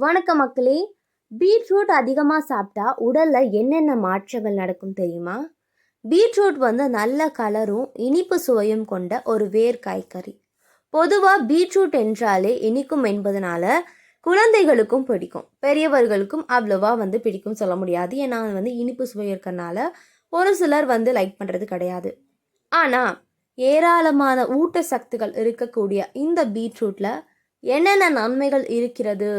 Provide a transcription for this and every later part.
வணக்கம் மக்களே. பீட்ரூட் அதிகமாக சாப்பிட்டா உடலில் என்னென்ன மாற்றங்கள் நடக்கும் தெரியுமா? பீட்ரூட் நல்ல கலரும் இனிப்பு சுவையும் கொண்ட ஒரு வேர் காய்கறி. பொதுவாக பீட்ரூட் என்றாலே இனிக்கும் என்பதனால குழந்தைகளுக்கும் பிடிக்கும், பெரியவர்களுக்கும் அவ்வளோவா பிடிக்கும் சொல்ல முடியாது. ஏன்னா இனிப்பு சுவை இருக்கறனால ஒரு சிலர் லைக் பண்ணுறது கிடையாது. ஆனால் ஏராளமான ஊட்டச்சத்துக்கள் இருக்கக்கூடிய இந்த பீட்ரூட்டில் என்னென்ன நன்மைகள் இருக்கிறது,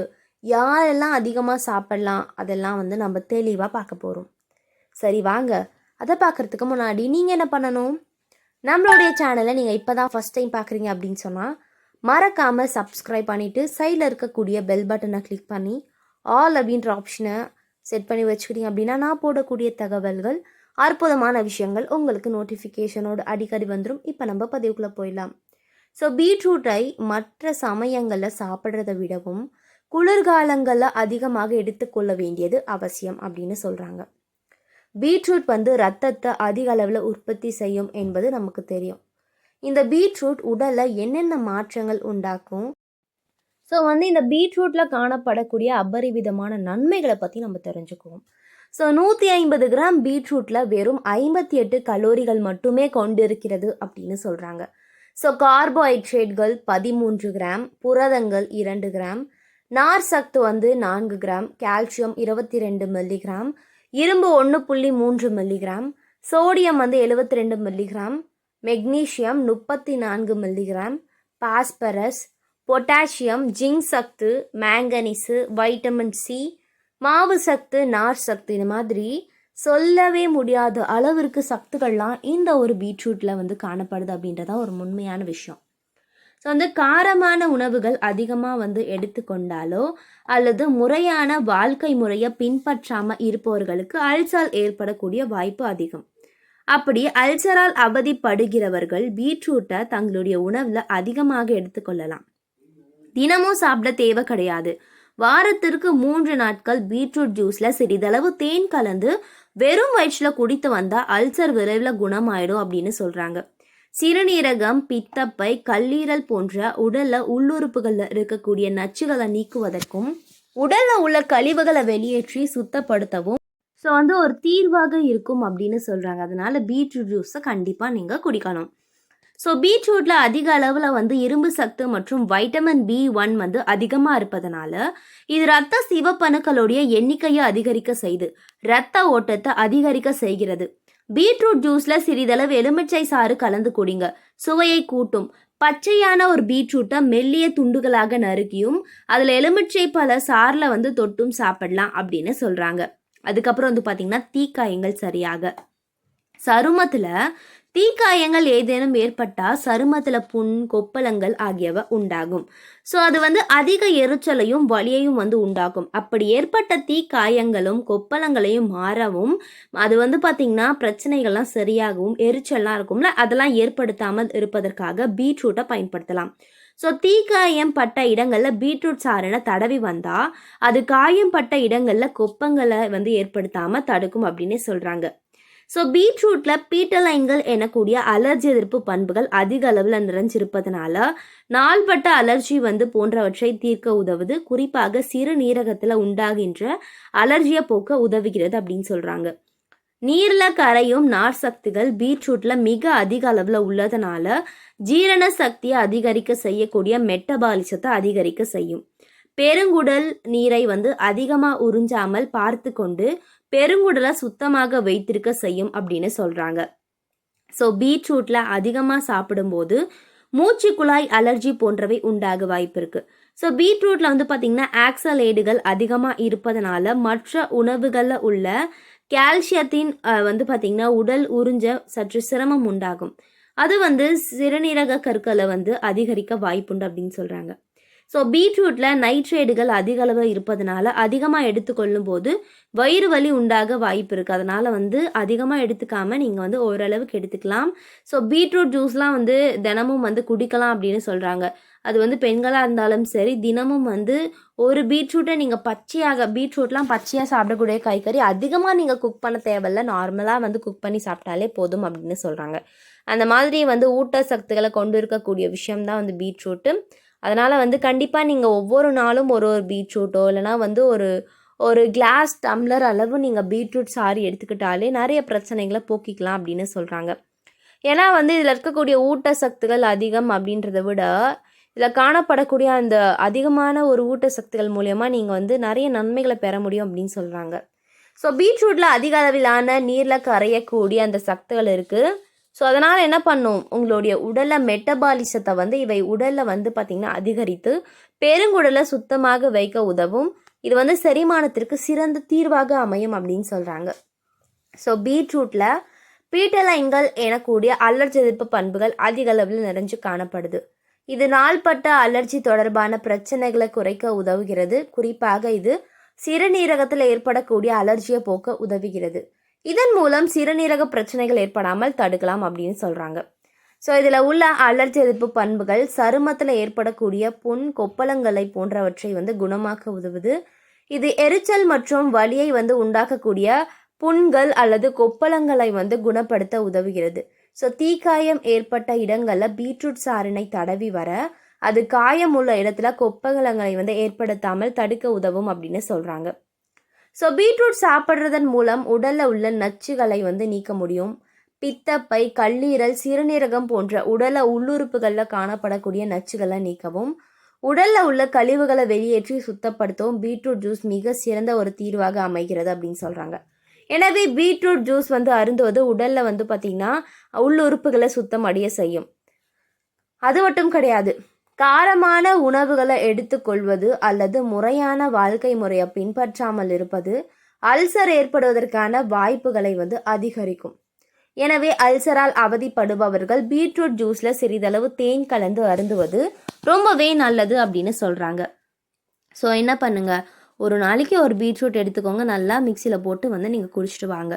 யாரெல்லாம் அதிகமாக சாப்பிடலாம், அதெல்லாம் நம்ம தெளிவாக பார்க்க போகிறோம். சரி வாங்க, அதை பார்க்குறதுக்கு முன்னாடி நீங்கள் என்ன பண்ணணும்? நம்மளுடைய சேனலை நீங்கள் இப்போ தான் ஃபஸ்ட் டைம் பார்க்குறீங்க அப்படின்னு சொன்னால் மறக்காமல் சப்ஸ்கிரைப் பண்ணிவிட்டு சைடில் இருக்கக்கூடிய பெல் பட்டனை கிளிக் பண்ணி ஆல் அப்படின்ற ஆப்ஷனை செட் பண்ணி வச்சுக்கிட்டீங்க அப்படின்னா நான் போடக்கூடிய தகவல்கள், அற்புதமான விஷயங்கள் உங்களுக்கு நோட்டிஃபிகேஷனோடு அடிக்கடி வந்துடும். இப்போ நம்ம பதிவுக்குள்ளே போயிடலாம். ஸோ பீட்ரூட்டை மற்ற சமயங்களில் சாப்பிட்றதை விடவும் குளிர்காலங்களில் அதிகமாக எடுத்துக்கொள்ள வேண்டியது அவசியம் அப்படின்னு சொல்கிறாங்க. பீட்ரூட் ரத்தத்தை அதிக அளவில் உற்பத்தி செய்யும் என்பது நமக்கு தெரியும். இந்த பீட்ரூட் உடலில் என்னென்ன மாற்றங்கள் உண்டாக்கும், ஸோ இந்த பீட்ரூட்டில் காணப்படக்கூடிய அபரிவிதமான நன்மைகளை பற்றி நம்ம தெரிஞ்சுக்குவோம். ஸோ 150 கிராம் பீட்ரூட்டில் வெறும் 58 கலோரிகள் மட்டுமே கொண்டு இருக்கிறது அப்படின்னு சொல்கிறாங்க. ஸோ கார்போஹைட்ரேட்கள் 13 கிராம், புரதங்கள் 2 கிராம், நார் சத்து 4 கிராம், கால்சியம் 22 மில்லிகிராம், இரும்பு 1.3 milligram, sodium 72 milligram, magnesium 34 milligram, phosphorus, potassium, zinc சத்து, மேங்கனீஸு, வைட்டமின் சி, மாவு சத்து, நார் சத்து, இந்த மாதிரி சொல்லவே முடியாத அளவிற்கு சத்துக்கள்லாம் இந்த ஒரு பீட்ரூட்டில் காணப்படுது அப்படின்றதான் ஒரு உண்மையான விஷயம். ஸோ காரமான உணவுகள் அதிகமாக எடுத்துக்கொண்டாலோ அல்லது முறையான வாழ்க்கை முறையை பின்பற்றாமல் இருப்பவர்களுக்கு அல்சர் ஏற்படக்கூடிய வாய்ப்பு அதிகம். அப்படி அல்சரால் அவதிப்படுகிறவர்கள் பீட்ரூட்டை தங்களுடைய உணவில் அதிகமாக எடுத்துக்கொள்ளலாம். தினமும் சாப்பிட தேவை கிடையாது. வாரத்திற்கு 3 நாட்கள் பீட்ரூட் ஜூஸில் சிறிதளவு தேன் கலந்து வெறும் வயிற்றில் குடித்து வந்தால் அல்சர் விரைவில் குணமாயிடும் அப்படின்னு சொல்கிறாங்க. சிறுநீரகம், பித்தப்பை, கல்லீரல் போன்ற உடல்ல உள்ளுறுப்புகளில் இருக்கக்கூடிய நச்சுகளை நீக்குவதற்கும் உடல்ல உள்ள கழிவுகளை வெளியேற்றி சுத்தப்படுத்தவும் ஸோ ஒரு தீர்வாக இருக்கும் அப்படின்னு சொல்றாங்க. அதனால பீட்ரூட் ஜூஸை கண்டிப்பா நீங்க குடிக்கணும். ஸோ பீட்ரூட்ல அதிக அளவில் இரும்பு சத்து மற்றும் வைட்டமின் B1 அதிகமாக இருப்பதனால இது இரத்த சிவப்பணுக்களுடைய எண்ணிக்கையை அதிகரிக்க செய்து இரத்த ஓட்டத்தை அதிகரிக்க செய்கிறது. பீட்ரூட் ஜூஸில் சிறிதளவு எலுமிச்சை சாறு கலந்து குடிங்க, சுவையை கூட்டும். பச்சையான ஒரு பீட்ரூட்டை மெல்லிய துண்டுகளாக நறுக்கியும் அதில் எலுமிச்சை பழ சாரில் தொட்டும் சாப்பிடலாம் அப்படின்னு சொல்கிறாங்க. அதுக்கப்புறம் பார்த்தீங்கன்னா தீக்காயங்கள் சரியாக. சருமத்தில் தீக்காயங்கள் ஏதேனும் ஏற்பட்டால் சருமத்தில் புண், கொப்பளங்கள் ஆகியவை உண்டாகும். ஸோ அது அதிக எரிச்சலையும் வலியையும் உண்டாகும். அப்படி ஏற்பட்ட தீக்காயங்களும் கொப்பளங்களையும் மாறவும் அது பார்த்திங்கன்னா பிரச்சனைகள்லாம் சரியாகவும் எரிச்சல்லாம் இருக்கும்ல, அதெல்லாம் ஏற்படுத்தாமல் இருப்பதற்காக பீட்ரூட்டை பயன்படுத்தலாம். ஸோ தீக்காயம் பட்ட இடங்களில் பீட்ரூட் சாறினை தடவி வந்தால் அது காயம் பட்ட இடங்களில் கொப்பங்களை ஏற்படுத்தாமல் தடுக்கும் அப்படின்னே சொல்கிறாங்க. ஸோ பீட்ரூட்டில் பீட்டலைன்கள் எனக்கூடிய அலர்ஜி எதிர்ப்பு பண்புகள் அதிக அளவில் நிறைஞ்சிருப்பதனால நாள்பட்ட அலர்ஜி போன்றவற்றை தீர்க்க உதவுது. குறிப்பாக சிறுநீரகத்தில் உண்டாகின்ற அலர்ஜியை போக்க உதவுகிறது அப்படின்னு சொல்கிறாங்க. நீரில் கரையும் நார் சக்திகள் பீட்ரூட்டில் மிக அதிக அளவில் உள்ளதுனால ஜீரண சக்தியை அதிகரிக்க செய்யக்கூடிய மெட்டபாலிசத்தை அதிகரிக்க செய்யும். பெருங்குடல் நீரை அதிகமாக உறிஞ்சாமல் பார்த்து கொண்டு பெருங்குடலை சுத்தமாக வைத்திருக்க செய்யும் அப்படின்னு சொல்கிறாங்க. ஸோ பீட்ரூட்டில் அதிகமாக சாப்பிடும்போது மூச்சு குழாய் அலர்ஜி போன்றவை உண்டாக வாய்ப்பு இருக்குது. ஸோ பீட்ரூட்டில் பார்த்திங்கன்னா ஆக்சலேடுகள் அதிகமாக இருப்பதனால மற்ற உணவுகளில் உள்ள கால்சியத்தின் பார்த்திங்கன்னா உடல் உறிஞ்ச சற்று சிரமம் உண்டாகும். அது சிறுநீரக கற்களை அதிகரிக்க வாய்ப்புண்டு அப்படின்னு சொல்கிறாங்க. ஸோ பீட்ரூட்டில் நைட்ரேட்டுகள் அதிக அளவு இருப்பதனால அதிகமாக எடுத்துக்கொள்ளும் போது வயிறு வலி உண்டாக வாய்ப்பு இருக்குது. அதனால் அதிகமாக எடுத்துக்காமல் நீங்கள் ஓரளவுக்கு எடுத்துக்கலாம். ஸோ பீட்ரூட் ஜூஸ்லாம் தினமும் குடிக்கலாம் அப்படின்னு சொல்கிறாங்க. அது பெண்களாக இருந்தாலும் சரி, தினமும் ஒரு பீட்ரூட்டை நீங்கள் பீட்ரூட்லாம் பச்சையாக சாப்பிடக்கூடிய காய்கறி, அதிகமாக நீங்கள் குக் பண்ண தேவையில்லை, நார்மலாக குக் பண்ணி சாப்பிட்டாலே போதும் அப்படின்னு சொல்கிறாங்க. அந்த மாதிரி ஊட்டச்சத்துக்களை கொண்டு இருக்கக்கூடிய விஷயம்தான் பீட்ரூட்டு. அதனால் வந்து கண்டிப்பாக நீங்கள் ஒவ்வொரு நாளும் ஒரு ஒரு பீட்ரூட்டோ இல்லைனா வந்து ஒரு ஒரு கிளாஸ் டம்ளர் அளவு நீங்கள் பீட்ரூட் சாறு எடுத்துக்கிட்டாலே நிறைய பிரச்சனைகளை போக்கிக்கலாம் அப்படின்னு சொல்கிறாங்க. ஏன்னா வந்து இதில் இருக்கக்கூடிய ஊட்டச்சத்துக்கள் அதிகம் அப்படின்றத விட இதில் காணப்படக்கூடிய அந்த அதிகமான ஒரு ஊட்டச்சத்துக்கள் மூலயமா நீங்கள் வந்து நிறைய நன்மைகளை பெற முடியும் அப்படின்னு சொல்கிறாங்க. ஸோ பீட்ரூட்டில் அதிக அளவிலான நீரில் கரையக்கூடிய அந்த சத்துகள் இருக்குது. ஸோ அதனால் என்ன பண்ணும், உங்களுடைய உடலில் மெட்டபாலிசத்தை வந்து இவை உடலில் வந்து பார்த்திங்கன்னா அதிகரித்து பெருங்குடலை சுத்தமாக வைக்க உதவும். இது வந்து செரிமானத்திற்கு சிறந்த தீர்வாக அமையும் அப்படின்னு சொல்கிறாங்க. ஸோ பீட்ரூட்டில் பீட்டலைன்கள் எனக்கூடிய அலர்ஜி எதிர்ப்பு பண்புகள் அதிக அளவில் நிறைஞ்சு காணப்படுது. இது நாள்பட்ட அலர்ஜி தொடர்பான பிரச்சனைகளை குறைக்க உதவுகிறது. குறிப்பாக இது சிறுநீரகத்தில் ஏற்படக்கூடிய அலர்ஜியை போக்க உதவுகிறது. இதன் மூலம் சிறுநீரக பிரச்சனைகள் ஏற்படாமல் தடுக்கலாம் அப்படின்னு சொல்கிறாங்க. ஸோ இதில் உள்ள அலர்ஜி எதிர்ப்பு பண்புகள் சருமத்தில் ஏற்படக்கூடிய புண், கொப்பளங்களை போன்றவற்றை வந்து குணமாக்க உதவுது. இது எரிச்சல் மற்றும் வலியை வந்து உண்டாக்கக்கூடிய புண்கள் அல்லது கொப்பளங்களை வந்து குணப்படுத்த உதவுகிறது. ஸோ தீக்காயம் ஏற்பட்ட இடங்களில் பீட்ரூட் சாறினை தடவி வர அது காயம் உள்ள இடத்துல கொப்பளங்களை வந்து ஏற்படுத்தாமல் தடுக்க உதவும் அப்படின்னு சொல்கிறாங்க. ஸோ பீட்ரூட் சாப்பிட்றதன் மூலம் உடலில் உள்ள நச்சுகளை வந்து நீக்க முடியும். பித்தப்பை, கல்லீரல், சிறுநீரகம் போன்ற உடல உள்ளுறுப்புகளில் காணப்படக்கூடிய நச்சுகளை நீக்கவும் உடலில் உள்ள கழிவுகளை வெளியேற்றி சுத்தப்படுத்தவும் பீட்ரூட் ஜூஸ் மிக சிறந்த ஒரு தீர்வாக அமைகிறது அப்படின்னு சொல்கிறாங்க. எனவே பீட்ரூட் ஜூஸ் வந்து அருந்துவது உடலில் வந்து பார்த்திங்கன்னா உள்ளுறுப்புகளை சுத்தம் அடைய செய்யும். அது மட்டும் கிடையாது, காரமான உணவுகளை எடுத்துக்கொள்வது அல்லது முறையான வாழ்க்கை முறையை பின்பற்றாமல் இருப்பது அல்சர் ஏற்படுவதற்கான வாய்ப்புகளை வந்து அதிகரிக்கும். எனவே அல்சரால் அவதிப்படுபவர்கள் பீட்ரூட் ஜூஸில் சிறிதளவு தேன் கலந்து அருந்துவது ரொம்பவே நல்லது அப்படின்னு சொல்கிறாங்க. ஸோ என்ன பண்ணுங்க, ஒரு நாளைக்கு ஒரு பீட்ரூட் எடுத்துக்கோங்க, நல்லா மிக்சியில் போட்டு வந்து நீங்கள் குடிச்சிட்டு வாங்க.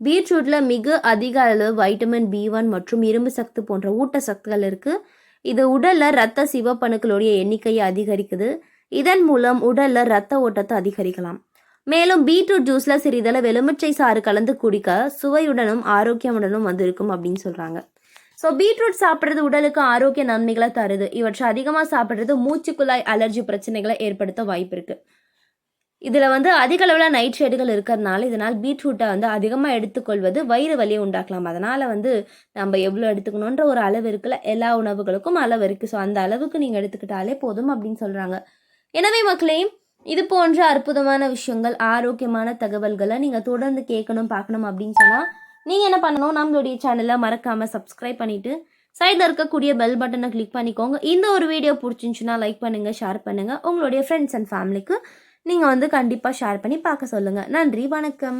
பீட்ரூட்டில் மிக அதிக அளவு வைட்டமின் B1 மற்றும் இரும்பு சத்து போன்ற ஊட்டச்சத்துக்கள் இருக்குது. இது உடலில் இரத்த சிவப்பணுக்களுடைய எண்ணிக்கையை அதிகரிக்குது. இதன் மூலம் உடலில் இரத்த ஓட்டத்தை அதிகரிக்கலாம். மேலும் பீட்ரூட் ஜூஸில் சிறிதளவு எலுமிச்சை சாறு கலந்து குடிக்க சுவையுடனும் ஆரோக்கியமுடனும் வந்து இருக்கும் அப்படின்னு சொல்கிறாங்க. ஸோ பீட்ரூட் சாப்பிட்றது உடலுக்கு ஆரோக்கிய நன்மைகளை தருது. இவற்றை அதிகமாக சாப்பிட்றது மூச்சுக்குழாய் அலர்ஜி பிரச்சனைகளை ஏற்படுத்த வாய்ப்பு இருக்குது. இதில் வந்து அதிக அளவில் நைட்ரேட்டுகள் இருக்கிறதுனால இதனால் பீட்ரூட்டை வந்து அதிகமாக எடுத்துக்கொள்வது வயிறு வலியை உண்டாக்கலாம். அதனால் வந்து நம்ம எவ்வளோ எடுத்துக்கணுன்ற ஒரு அளவு இருக்குல்ல, எல்லா உணவுகளுக்கும் அளவு இருக்குது. ஸோ அந்த அளவுக்கு நீங்கள் எடுத்துக்கிட்டாலே போதும் அப்படின்னு சொல்கிறாங்க. எனவே மக்களே, இது போன்ற அற்புதமான விஷயங்கள், ஆரோக்கியமான தகவல்களை நீங்கள் தொடர்ந்து கேட்கணும், பார்க்கணும் அப்படின்னு சொன்னால் நீங்கள் என்ன பண்ணணும், நம்மளுடைய சேனலை மறக்காமல் சப்ஸ்கிரைப் பண்ணிவிட்டு சைடில் இருக்கக்கூடிய பெல் பட்டனை கிளிக் பண்ணிக்கோங்க. இந்த ஒரு வீடியோ பிடிச்சிருந்துச்சுன்னா லைக் பண்ணுங்கள், ஷேர் பண்ணுங்கள். உங்களுடைய ஃப்ரெண்ட்ஸ் அண்ட் ஃபேமிலிக்கு நீங்கள் வந்து கண்டிப்பாக ஷேர் பண்ணி பார்க்க சொல்லுங்கள். நன்றி, வணக்கம்.